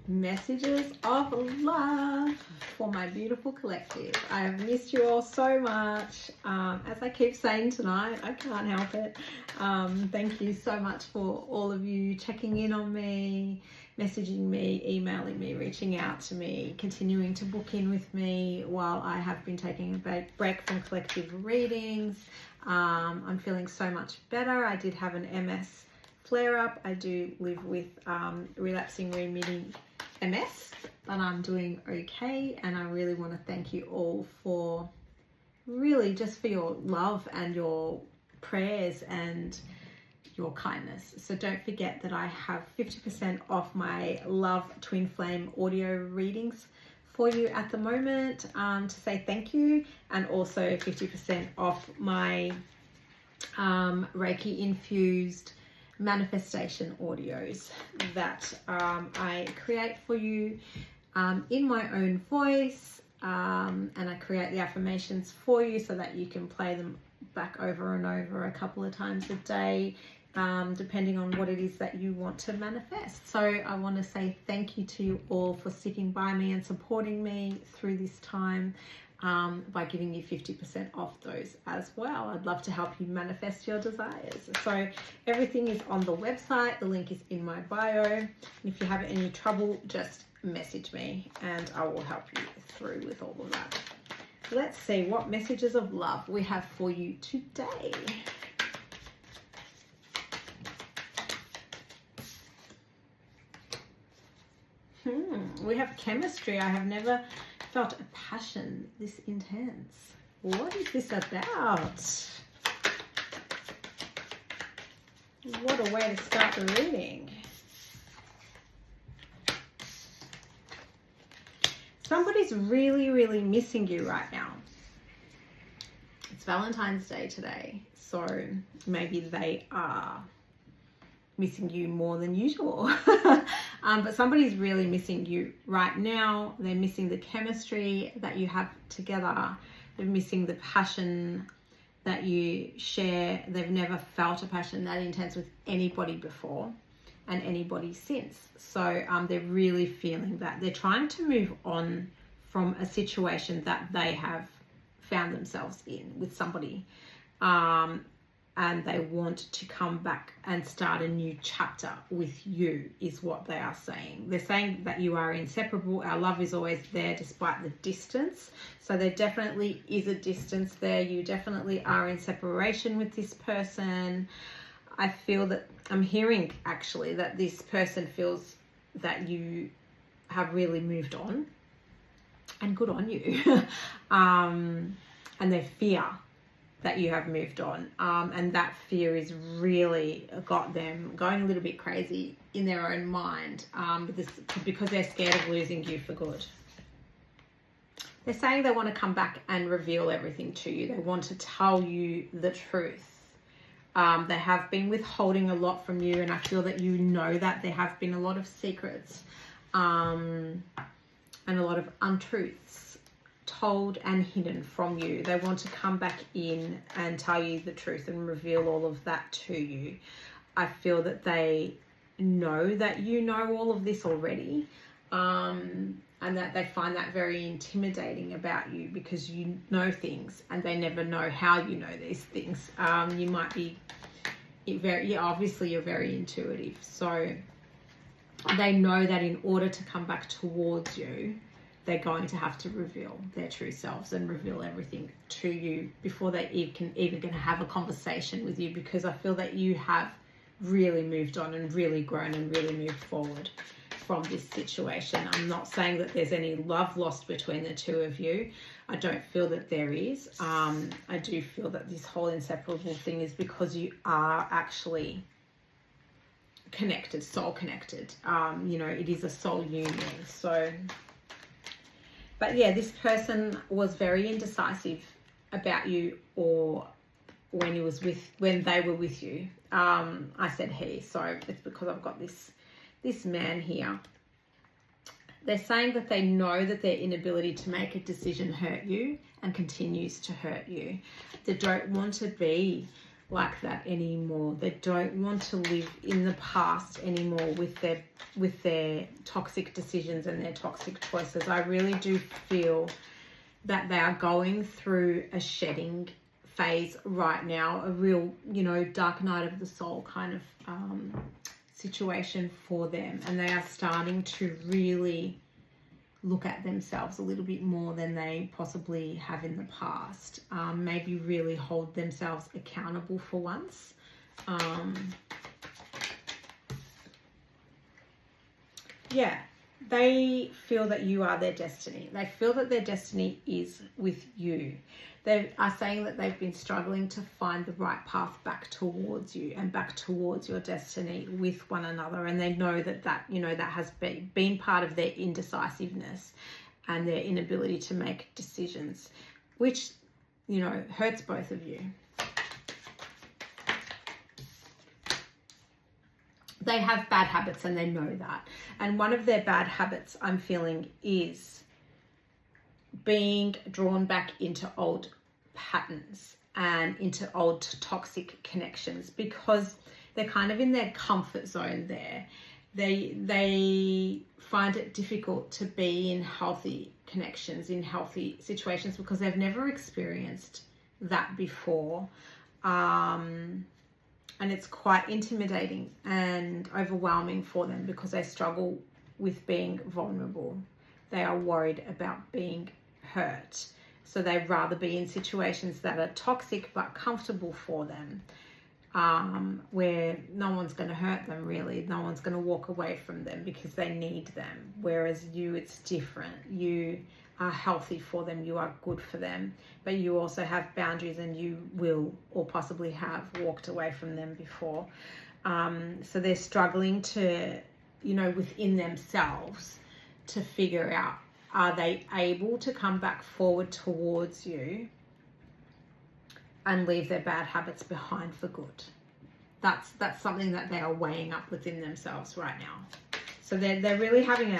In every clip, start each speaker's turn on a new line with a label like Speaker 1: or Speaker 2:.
Speaker 1: Messages of love for my beautiful collective. I have missed you all so much. As I keep saying tonight, I can't help it. Thank you so much for all of you checking in on me, messaging me, emailing me, reaching out to me, continuing to book in with me while I have been taking a break from collective readings. I'm feeling so much better. I did have an MS flare-up. I do live with relapsing remitting MS, but I'm doing okay, and I really want to thank you all for really just for your love and your prayers and your kindness. So don't forget that I have 50% off my Love Twin Flame audio readings for you at the moment, to say thank you, and also 50% off my Reiki infused manifestation audios that I create for you in my own voice, and I create the affirmations for you so that you can play them back over and over a couple of times a day, depending on what it is that you want to manifest. So I want to say thank you to you all for sticking by me and supporting me through this time, by giving you 50% off those as well. I'd love to help you manifest your desires. So everything is on the website. The link is in my bio. And if you have any trouble, just message me and I will help you through with all of that. Let's see what messages of love we have for you today. We have chemistry. I have never felt a passion this intense. What is this about? What a way to start the reading. Somebody's really, really missing you right now. It's Valentine's Day today, so maybe they are missing you more than usual. But somebody's really missing you right now. They're missing the chemistry that you have together. They're missing the passion that you share. They've never felt a passion that intense with anybody before and anybody since. So they're really feeling that. They're trying to move on from a situation that they have found themselves in with somebody. And they want to come back and start a new chapter with you, is what they are saying. They're saying that you are inseparable. Our love is always there despite the distance. So there definitely is a distance there. You definitely are in separation with this person. I feel that I'm hearing actually that this person feels that you have really moved on, and good on you. And they fear that you have moved on, and that fear is really got them going a little bit crazy in their own mind, because they're scared of losing you for good. They're saying they want to come back and reveal everything to you. They want to tell you the truth. They have been withholding a lot from you, and I feel that you know that there have been a lot of secrets and a lot of untruths told and hidden from you. They want to come back in and tell you the truth and reveal all of that to you. I feel that they know that you know all of this already, and that they find that very intimidating about you because you know things and they never know how you know these things. You might be obviously you're very intuitive, so they know that in order to come back towards you, they're going to have to reveal their true selves and reveal everything to you before they even can have a conversation with you, because I feel that you have really moved on and really grown and really moved forward from this situation. I'm not saying that there's any love lost between the two of you. I don't feel that there is. I do feel that this whole inseparable thing is because you are actually connected, soul connected. It is a soul union. So, but yeah, this person was very indecisive about you, or when they were with you. I said he, so it's because I've got this man here. They're saying that they know that their inability to make a decision hurt you and continues to hurt you. They don't want to be like that anymore. They don't want to live in the past anymore with their toxic decisions and their toxic choices. I really do feel that they are going through a shedding phase right now, a real, dark night of the soul kind of situation for them. And they are starting to really look at themselves a little bit more than they possibly have in the past. Maybe really hold themselves accountable for once. Yeah, they feel that you are their destiny. They feel that their destiny is with you. They are saying that they've been struggling to find the right path back towards you and back towards your destiny with one another. And they know that that has been part of their indecisiveness and their inability to make decisions, which, hurts both of you. They have bad habits and they know that. And one of their bad habits I'm feeling is being drawn back into old patterns and into old toxic connections, because they're kind of in their comfort zone there. They find it difficult to be in healthy connections, in healthy situations, because they've never experienced that before. And it's quite intimidating and overwhelming for them because they struggle with being vulnerable. They are worried about being hurt. So they'd rather be in situations that are toxic but comfortable for them, where no one's going to hurt them really. No one's going to walk away from them because they need them. Whereas you, it's different. You are healthy for them. You are good for them. But you also have boundaries, and you will or possibly have walked away from them before. So they're struggling to, within themselves to figure out, are they able to come back forward towards you and leave their bad habits behind for good? That's something that they are weighing up within themselves right now. So they're really having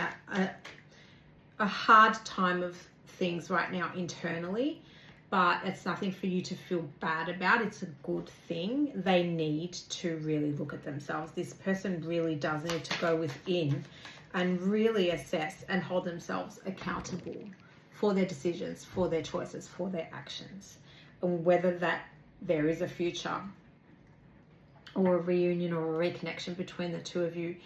Speaker 1: a hard time of things right now internally, but it's nothing for you to feel bad about. It's a good thing. They need to really look at themselves. This person really does need to go within and really assess and hold themselves accountable for their decisions, for their choices, for their actions, and whether that there is a future or a reunion or a reconnection between the two of you.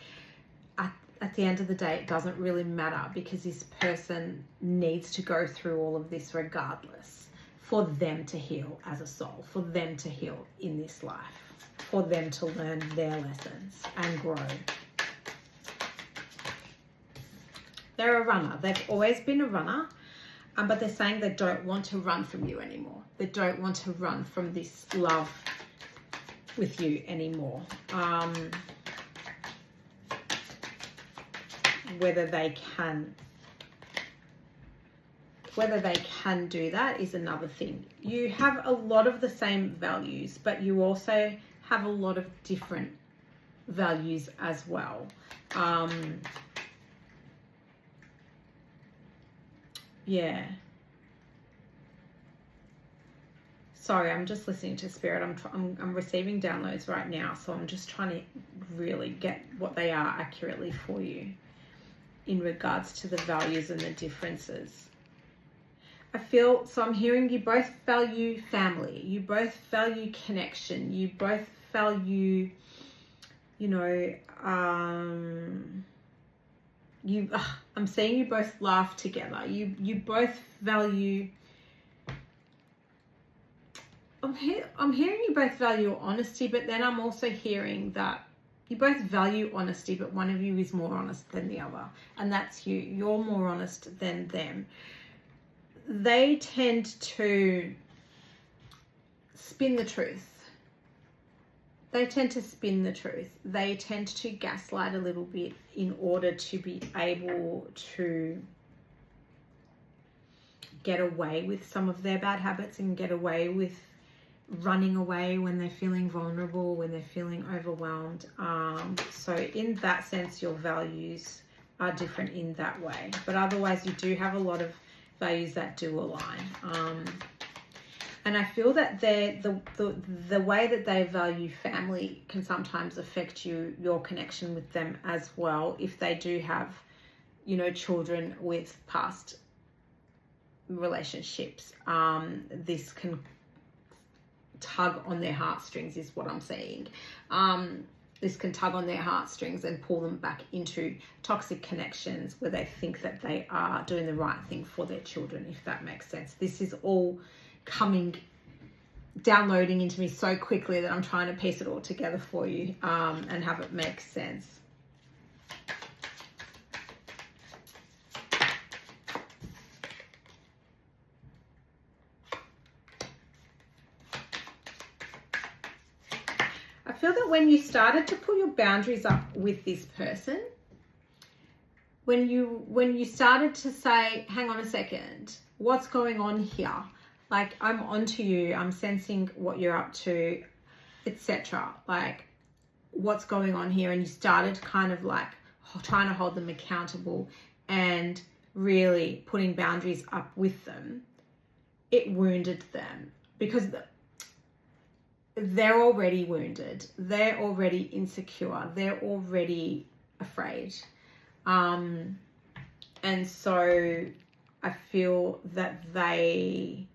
Speaker 1: At the end of the day, it doesn't really matter, because this person needs to go through all of this regardless for them to heal as a soul, for them to heal in this life, for them to learn their lessons and grow. They're a runner. They've always been a runner, but they're saying they don't want to run from you anymore. They don't want to run from this love with you anymore. Whether they can do that is another thing. You have a lot of the same values, but you also have a lot of different values as well. Yeah. Sorry, I'm just listening to Spirit. I'm receiving downloads right now, so I'm just trying to really get what they are accurately for you in regards to the values and the differences. I'm hearing you both value family. You both value connection. You both value, I'm seeing you both laugh together. You both value. I'm hearing you both value honesty, but then I'm also hearing that you both value honesty, but one of you is more honest than the other, and that's you. You're more honest than them. They tend to spin the truth. They tend to spin the truth. They tend to gaslight a little bit in order to be able to get away with some of their bad habits and get away with running away when they're feeling vulnerable, when they're feeling overwhelmed. So in that sense, your values are different in that way. But otherwise, you do have a lot of values that do align. And I feel that the way that they value family can sometimes affect your connection with them as well. If they do have, you know, children with past relationships, this can tug on their heartstrings is what I'm saying. This can tug on their heartstrings and pull them back into toxic connections where they think that they are doing the right thing for their children, if that makes sense. This is all downloading into me so quickly that I'm trying to piece it all together for you and have it make sense. I feel that when you started to put your boundaries up with this person, when you started to say, hang on a second, what's going on here? Like, I'm onto you, I'm sensing what you're up to, etc. Like, what's going on here? And you started kind of like trying to hold them accountable and really putting boundaries up with them. It wounded them because they're already wounded. They're already insecure. They're already afraid. And so I feel that they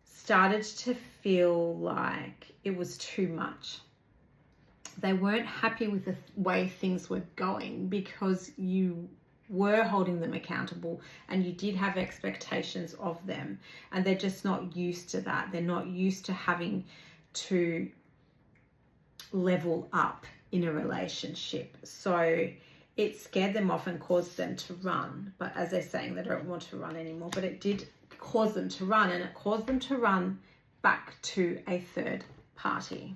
Speaker 1: started to feel like it was too much. They weren't happy with the way things were going because you were holding them accountable and you did have expectations of them, and they're just not used to that. They're not used to having to level up in a relationship. So it scared them off and caused them to run. But as they're saying, they don't want to run anymore. But it did cause them to run, and it caused them to run back to a third party.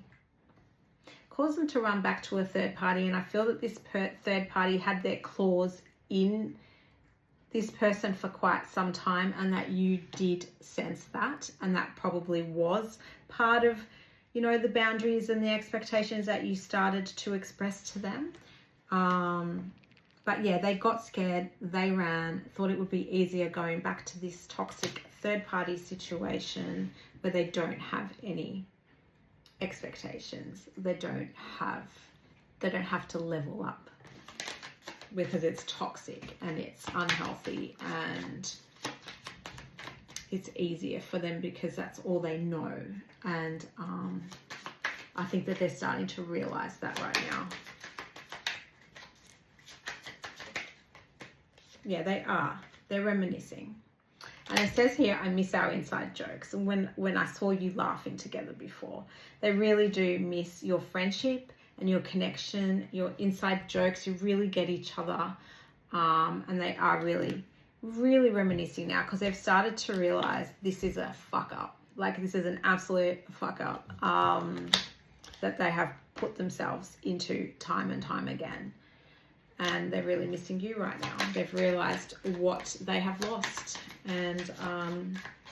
Speaker 1: Caused them to run back to a third party. And I feel that this third party had their claws in this person for quite some time, and that you did sense that, and that probably was part of, you know, the boundaries and the expectations that you started to express to them. But yeah, they got scared, they ran, thought it would be easier going back to this toxic third party situation where they don't have any expectations. They don't have to level up because it's toxic and it's unhealthy, and it's easier for them because that's all they know. And I think that they're starting to realize that right now. Yeah, they are. They're reminiscing. And it says here, I miss our inside jokes. And when I saw you laughing together before, they really do miss your friendship and your connection, your inside jokes. You really get each other. And they are really, really reminiscing now because they've started to realize this is a fuck up. Like, this is an absolute fuck up that they have put themselves into time and time again. And they're really missing you right now. They've realized what they have lost, and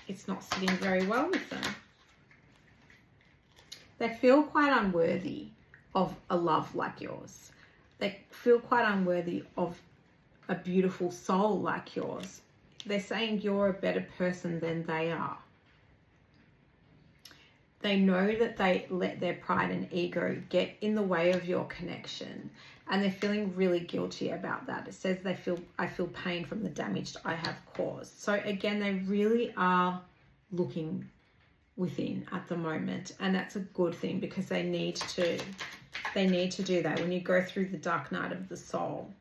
Speaker 1: it's not sitting very well with them. They feel quite unworthy of a love like yours. They feel quite unworthy of a beautiful soul like yours. They're saying you're a better person than they are. They know that they let their pride and ego get in the way of your connection, and they're feeling really guilty about that. It says I feel pain from the damage I have caused. So again, they really are looking within at the moment, and that's a good thing because they need to do that. When you go through the dark night of the soul,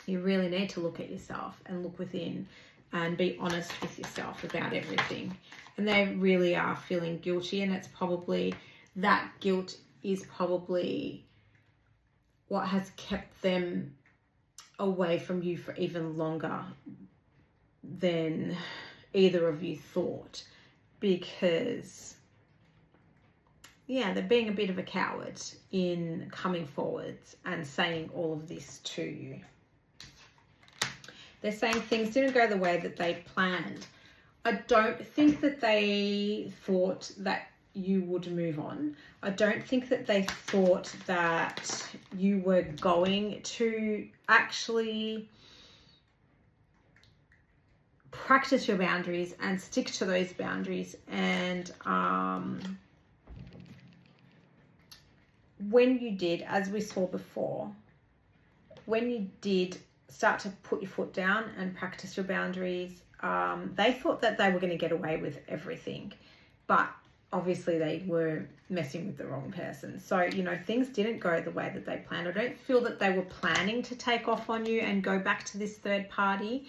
Speaker 1: you really need to look at yourself and look within and be honest with yourself about everything. And they really are feeling guilty, and it's probably, that guilt is probably what has kept them away from you for even longer than either of you thought, because yeah, they're being a bit of a coward in coming forwards and saying all of this to you. They're saying things didn't go the way that they planned. I don't think that they thought that you would move on. I don't think that they thought that you were going to actually practice your boundaries and stick to those boundaries. And when you did, as we saw before, when you did start to put your foot down and practice your boundaries, they thought that they were going to get away with everything, but obviously they were messing with the wrong person. So, you know, things didn't go the way that they planned. I don't feel that they were planning to take off on you and go back to this third party,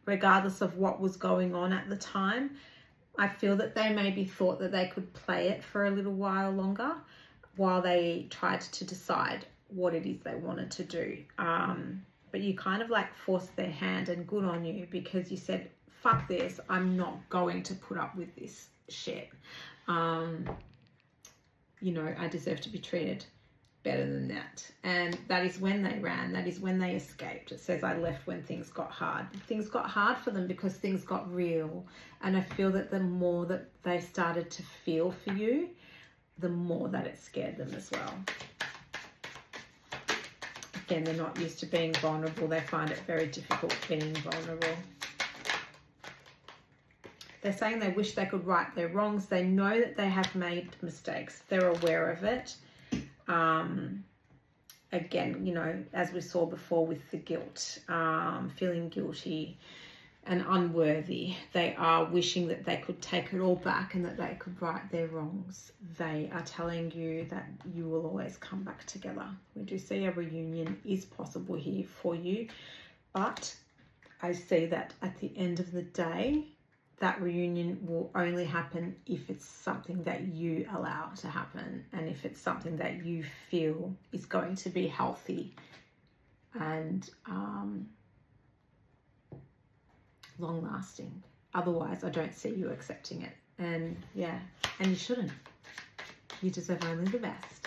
Speaker 1: regardless of what was going on at the time. I feel that they maybe thought that they could play it for a little while longer while they tried to decide what it is they wanted to do. But you kind of like forced their hand, and good on you, because you said, fuck this, I'm not going to put up with this shit. You know, I deserve to be treated better than that. And that is when they ran. That is when they escaped. It says, I left when things got hard. Things got hard for them because things got real. And I feel that the more that they started to feel for you, the more that it scared them as well. Again, they're not used to being vulnerable. They find it very difficult being vulnerable. They're saying they wish they could right their wrongs. They know that they have made mistakes. They're aware of it. Again, you know, as we saw before with the guilt, feeling guilty and unworthy. They are wishing that they could take it all back and that they could right their wrongs. They are telling you that you will always come back together. We do see a reunion is possible here for you, but I see that at the end of the day, that reunion will only happen if it's something that you allow to happen, and if it's something that you feel is going to be healthy and long lasting. Otherwise, I don't see you accepting it. And yeah, and you shouldn't. You deserve only the best.